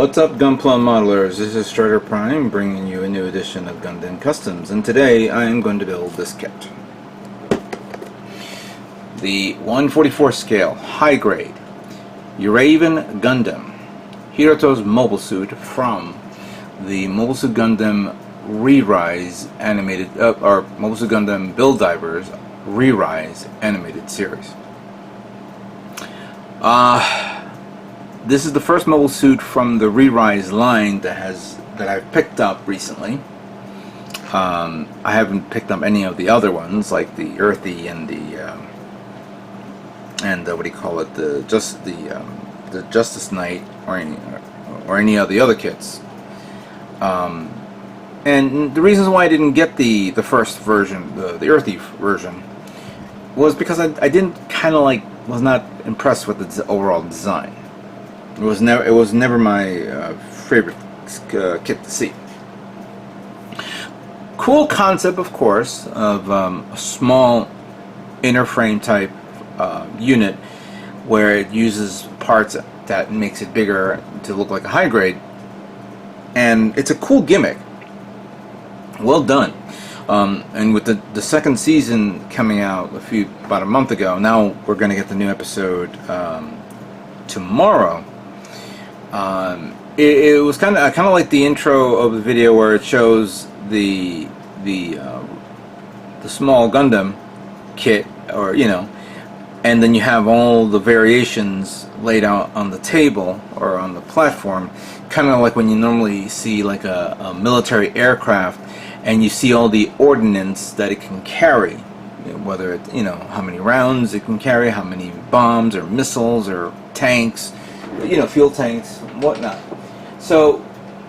What's up, Gunpla modelers? This is Strider Prime bringing you a new edition of Gundam Customs, and today I am going to build this kit. The 144 scale, high grade, Uraven Gundam, Hiroto's mobile suit from the Mobile Suit Gundam Re-Rise animated, or Mobile Suit Gundam Build Divers Re-Rise animated series. This is the first mobile suit from the Re-Rise line that I've picked up recently. I haven't picked up any of the other ones, like the Earthy and the what do you call it, the Justice Knight, or any of the other kits. And the reasons why I didn't get the first version, the Earthy version, was because I didn't was not impressed with the overall design. It was never my favorite kit to see. Cool concept, of course, of a small inner frame type unit where it uses parts that makes it bigger to look like a high grade, and it's a cool gimmick. Well done. And with the second season coming out about a month ago, now we're going to get the new episode tomorrow. It was kind of like the intro of the video where it shows the small Gundam kit, or and then you have all the variations laid out on the table or on the platform, kind of like when you normally see like a military aircraft, and you see all the ordnance that it can carry, whether it how many rounds it can carry, how many bombs or missiles or tanks, fuel tanks, whatnot. So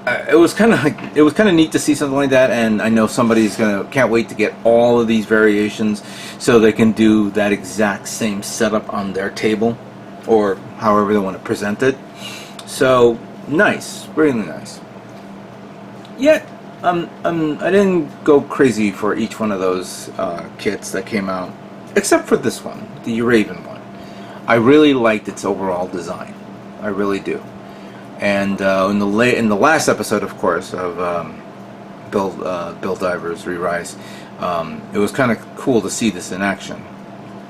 it was kind of neat to see something like that, and I know somebody's can't wait to get all of these variations so they can do that exact same setup on their table, or however they want to present it. So nice, really nice. Yet I didn't go crazy for each one of those kits that came out, except for this one, the Uraven one. I really liked its overall design. I really do. And in the last episode, of course, of Build Divers Re-Rise, it was kind of cool to see this in action.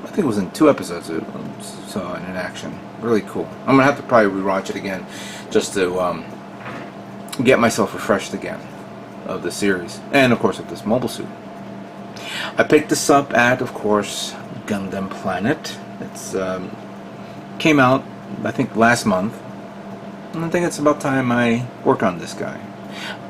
I think it was in 2 episodes it saw it in action. Really cool. I'm gonna have to probably rewatch it again just to get myself refreshed again of the series, and of course of this mobile suit. I picked this up at, of course, Gundam Planet. It's came out, I think, last month, and I think it's about time I work on this guy.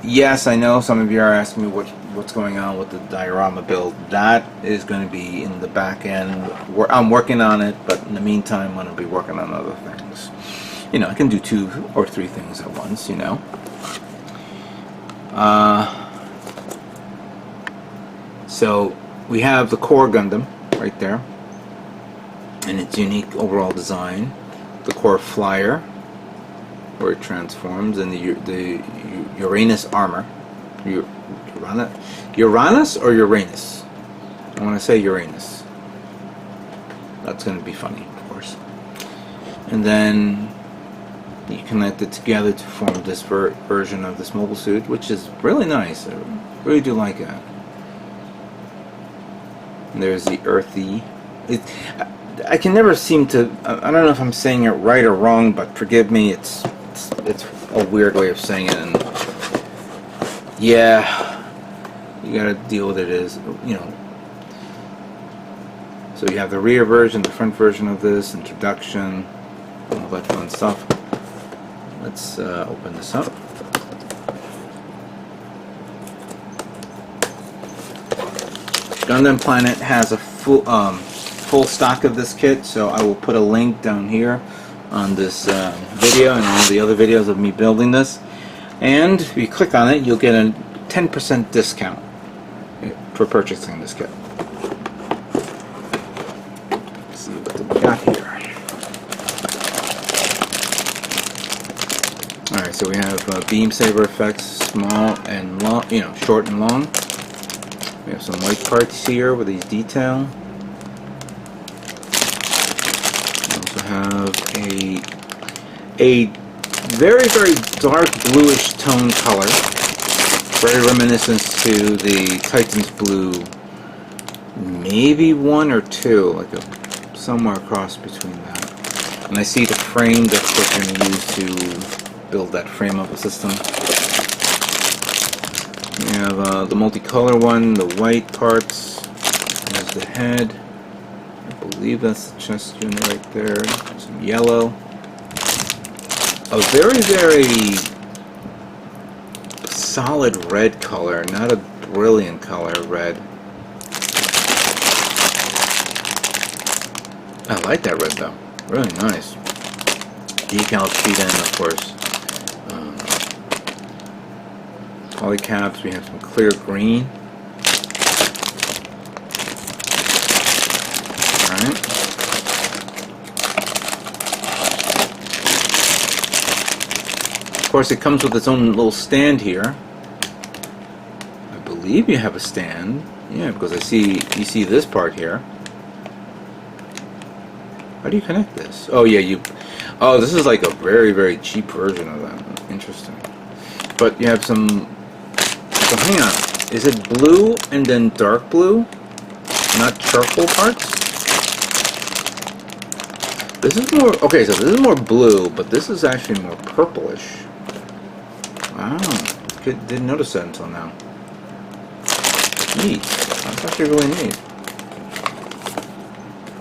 Yes, I know some of you are asking me what's going on with the diorama build. That is going to be in the back end. I'm working on it, but in the meantime, I'm going to be working on other things. I can do 2 or 3 things at once, So we have the core Gundam right there, and its unique overall design. The core flyer, where it transforms, and the Uranus armor. Uranus or Uranus? I want to say Uranus. That's going to be funny, of course. And then you connect it together to form this version of this mobile suit, which is really nice. I really do like that. And there's the Earthy. I can never seem to. I don't know if I'm saying it right or wrong, but forgive me. It's a weird way of saying it, and yeah, you gotta deal with it as So you have the rear version, the front version of this, introduction, all that fun stuff. Let's open this up. Gundam Planet has a full stock of this kit, so I will put a link down here on this video and all the other videos of me building this. And if you click on it, you'll get a 10% discount for purchasing this kit. Let's see what we got here. Alright, so we have beam saber effects, small and long, short and long. We have some white parts here with these detail. We also have a Very, very dark bluish tone color. Very reminiscent to the Titan's blue. Maybe 1 or 2, like somewhere across between that. And I see the frame that's what you're going to use to build that frame of a system. You have the multicolor one, the white parts. There's the head. I believe that's the chest unit right there. Some yellow. A very, very solid red color, not a brilliant color red. I like that red though. Really nice. Decal sheet end, of course. Polycaps, we have some clear green. Alright. Of course, it comes with its own little stand here. I believe you have a stand. Yeah, because you see this part here. How do you connect this? Oh yeah, oh, this is like a very, very cheap version of that. Interesting. But you have some. So hang on. Is it blue and then dark blue? Not charcoal parts? This is more. Okay, so this is more blue, but this is actually more purplish. Wow. Didn't notice that until now. Neat. That's actually really neat.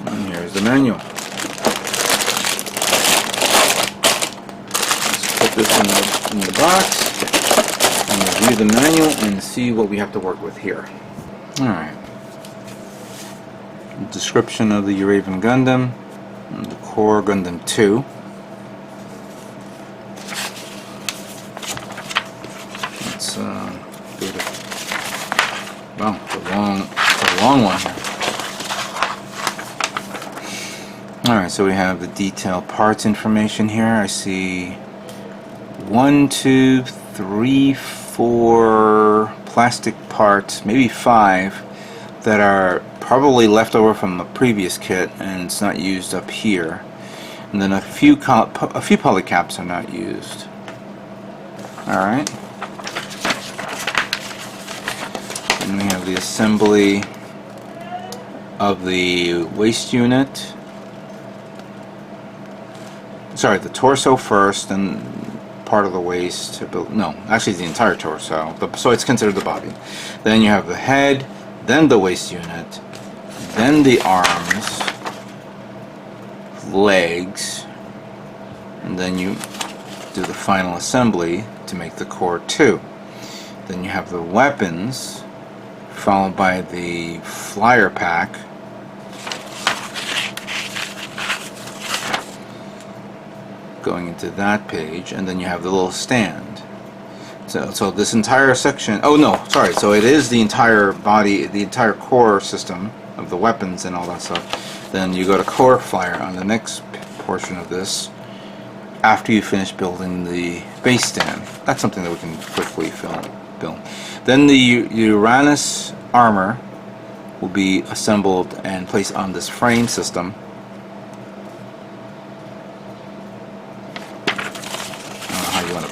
And here's the manual. Put this in the box and review the manual and see what we have to work with here. Alright. Description of the Uraven Gundam and the core Gundam 2. Let's do it. Well, it's a long one here. Alright, so we have the detailed parts information here. I see 1, 2, 3, 4 plastic parts, maybe 5, that are probably left over from the previous kit and it's not used up here. And then a few polycaps are not used. Alright. And we have the assembly of the waist unit. Sorry, the torso first, and part of the waist. No, actually the entire torso. So it's considered the body. Then you have the head, then the waist unit, then the arms, legs, and then you do the final assembly to make the core 2. Then you have the weapons, followed by the flyer pack. Going into that page, and then you have the little stand. So this entire section, oh no, sorry, so it is the entire body, the entire core system of the weapons and all that stuff. Then you go to core flyer on the next portion of this after you finish building the base stand. That's something that we can quickly build. Then the Uranus armor will be assembled and placed on this frame system.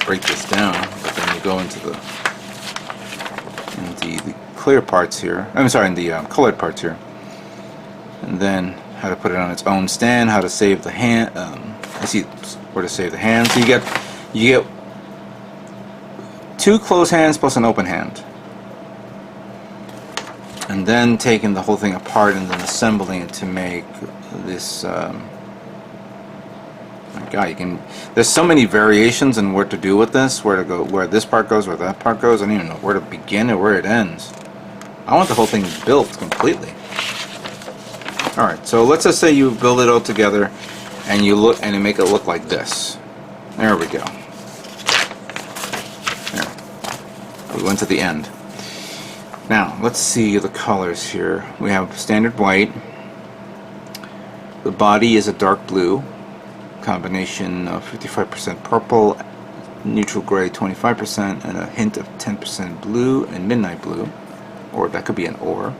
Break this down, but then you go into the clear parts here. I'm sorry, in the colored parts here, and then how to put it on its own stand, how to save the hand. I see where to save the hand. So you get 2 closed hands plus an open hand, and then taking the whole thing apart and then assembling it to make this. My God, there's so many variations in what to do with this, where to go, where this part goes, where that part goes. I don't even know where to begin or where it ends. I want the whole thing built completely. Alright, so let's just say you build it all together and you make it look like this. There we go. There. We went to the end. Now, let's see the colors here. We have standard white. The body is a dark blue. Combination of 55% purple, neutral gray 25%, and a hint of 10% blue and midnight blue, or that could be an or.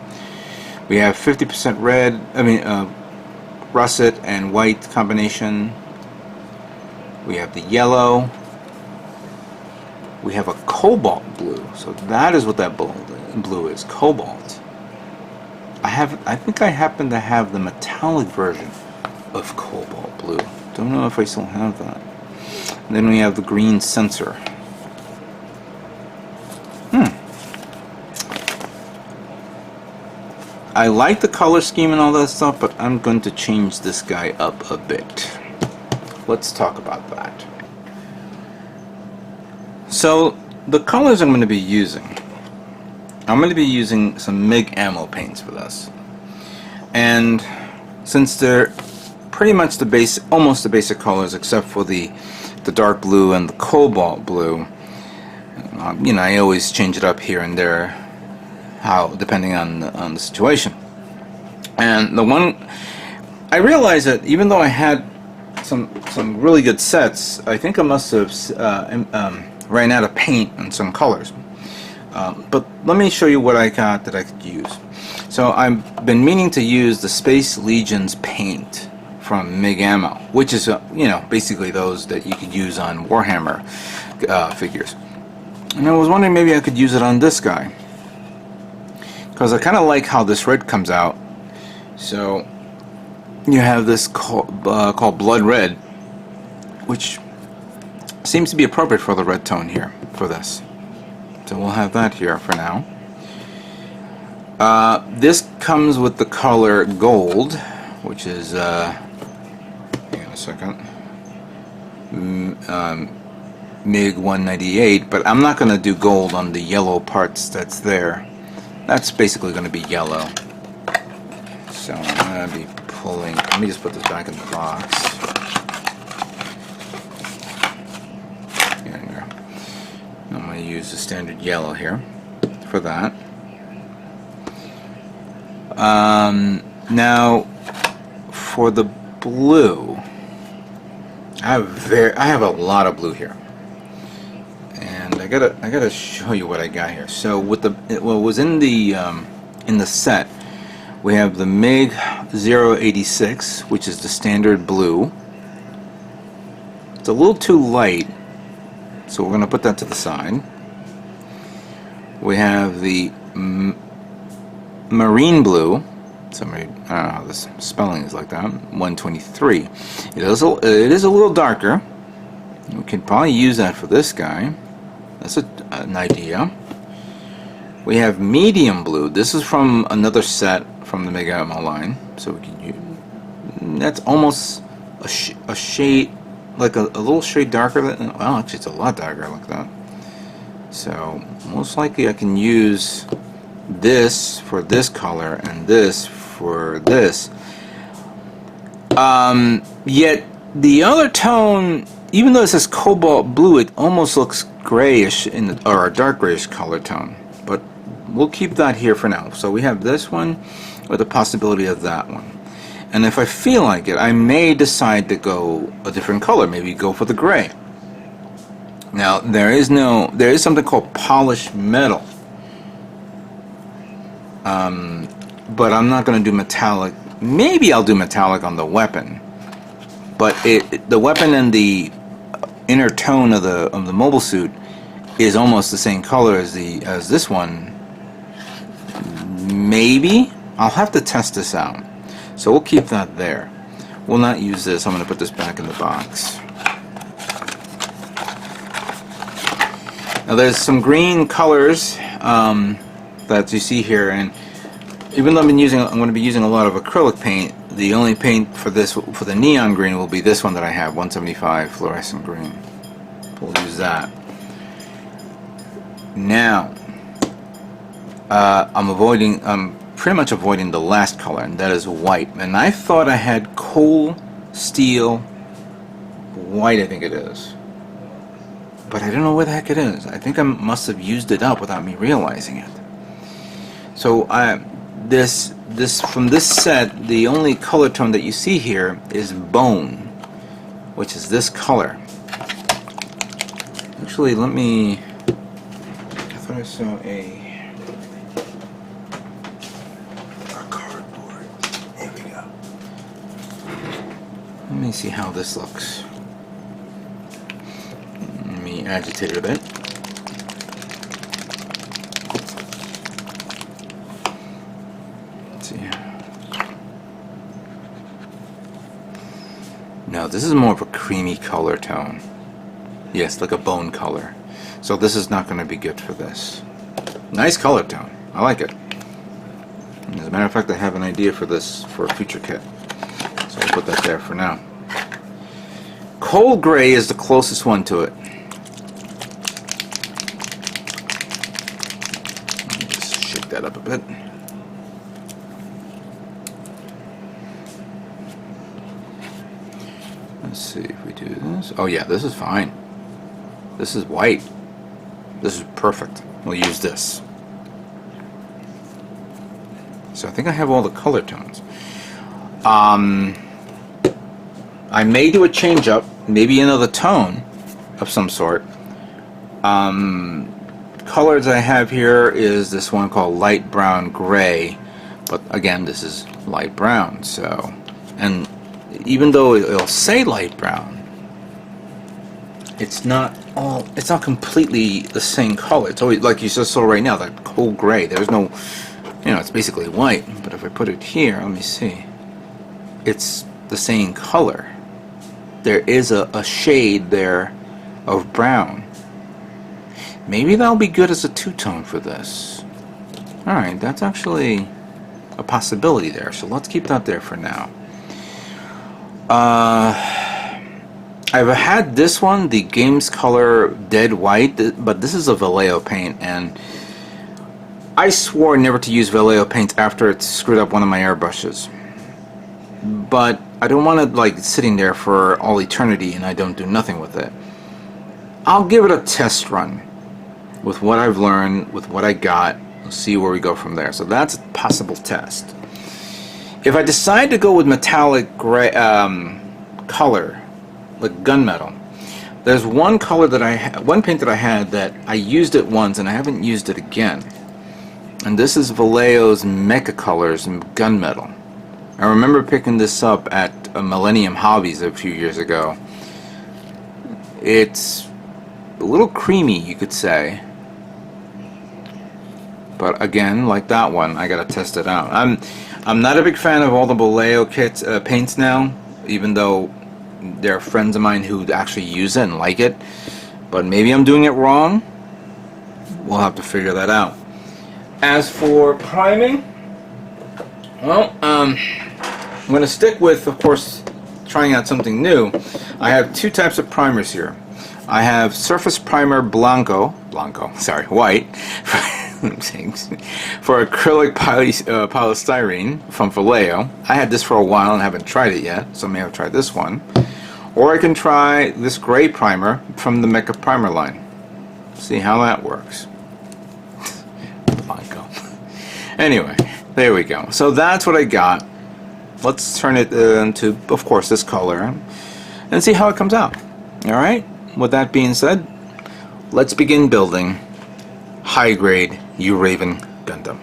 We have 50% red, russet and white combination. We have the yellow, we have a cobalt blue. So that is what that blue is, cobalt. I think I happen to have the metallic version of cobalt blue. Don't know if I still have that. And then we have the green sensor. I like the color scheme and all that stuff, but I'm going to change this guy up a bit. Let's talk about that. So the colors I'm going to be using, I'm going to be using some MIG ammo paints for this. And since they're pretty much the base, almost the basic colors except for the dark blue and the cobalt blue, you know, I always change it up here and there, depending on the situation. And the one I realized that even though I had some really good sets, I think I must have ran out of paint on some colors. But let me show you what I got that I could use. So I've been meaning to use the Space Legion's paint from MIG Ammo, which is you know, basically those that you could use on Warhammer figures. And I was wondering maybe I could use it on this guy, because I kind of like how this red comes out. So you have this called Blood Red, which seems to be appropriate for the red tone here for this. So we'll have that here for now. This comes with the color gold, which is hang on a second, MiG 198, but I'm not going to do gold on the yellow parts that's there. That's basically going to be yellow. So I'm going to be pulling, let me just put this back in the box. Here. I'm going to use the standard yellow here for that. Now for the blue, I have a lot of blue here, and I gotta show you what I got here. So with what was in the set, we have the MiG 086, which is the standard blue. It's a little too light, so we're gonna put that to the side. We have the marine blue. Somebody, I don't know how this spelling is like that. 123. It is a little darker. We could probably use that for this guy. That's an idea. We have medium blue. This is from another set from the MIG Ammo line, so we can use. That's almost a shade, like a little shade darker than. Well, actually, it's a lot darker like that. So most likely, I can use this for this color and this for this. Yet the other tone, even though it says cobalt blue, it almost looks grayish or a dark grayish color tone. But we'll keep that here for now. So we have this one with the possibility of that one. And if I feel like it, I may decide to go a different color. Maybe go for the gray. Now there is something called polished metal. But I'm not going to do metallic. Maybe I'll do metallic on the weapon, but the weapon and the inner tone of the mobile suit is almost the same color as this one. Maybe I'll have to test this out. So we'll keep that there. We'll not use this. I'm going to put this back in the box. Now there's some green colors that you see here, and even though I'm going to be using a lot of acrylic paint, the only paint for the neon green will be this one that I have, 175 fluorescent green. We'll use that. Now, I'm pretty much avoiding the last color, and that is white. And I thought I had coal steel white, I think it is. But I don't know where the heck it is. I think I must have used it up without me realizing it. So from this set, the only color tone that you see here is bone, which is this color. Actually, I thought I saw a cardboard. There we go. Let me see how this looks. Let me agitate it a bit. No, this is more of a creamy color tone. Yes, like a bone color. So this is not going to be good for this. Nice color tone. I like it. And as a matter of fact, I have an idea for this for a future kit. So I'll put that there for now. Coal gray is the closest one to it. Let me just shake that up a bit. Let's see if we do this. Oh yeah, this is fine. This is white. This is perfect. We'll use this. So I think I have all the color tones. I may do a change up, maybe another tone of some sort. Colors I have here is this one called light brown gray, but again this is light brown. So, and even though it'll say light brown, it's not completely the same color. It's always like you just saw right now, that coal gray. There's no, it's basically white. But if I put it here, let me see, it's the same color. There is a shade there of brown. Maybe that'll be good as a two-tone for this. Alright, that's actually a possibility there, so let's keep that there for now. I've had this one, the Games Color Dead White, but this is a Vallejo paint, and I swore never to use Vallejo paint after it screwed up one of my airbrushes. But I don't want it like sitting there for all eternity and I don't do nothing with it. I'll give it a test run with what I've learned, with what I got. We'll see where we go from there. So that's a possible test. If I decide to go with metallic gray color, like gunmetal, there's one color that one paint that I had that I used it once and I haven't used it again. And this is Vallejo's Mecha Colors in gunmetal. I remember picking this up at Millennium Hobbies a few years ago. It's a little creamy, you could say. But again, like that one, I gotta test it out. I'm not a big fan of all the Vallejo kits, paints now, even though there are friends of mine who actually use it and like it. But maybe I'm doing it wrong. We'll have to figure that out. As for priming, well, I'm going to stick with, of course, trying out something new. I have two types of primers here. I have Surface Primer white, for acrylic polystyrene from Vallejo. I had this for a while and haven't tried it yet, so I may have tried this one. Or I can try this gray primer from the Mecha Primer line. See how that works. Blanco. Anyway, there we go. So that's what I got. Let's turn it into, of course, this color and see how it comes out. Alright, with that being said, let's begin building high-grade Uraven Gundam.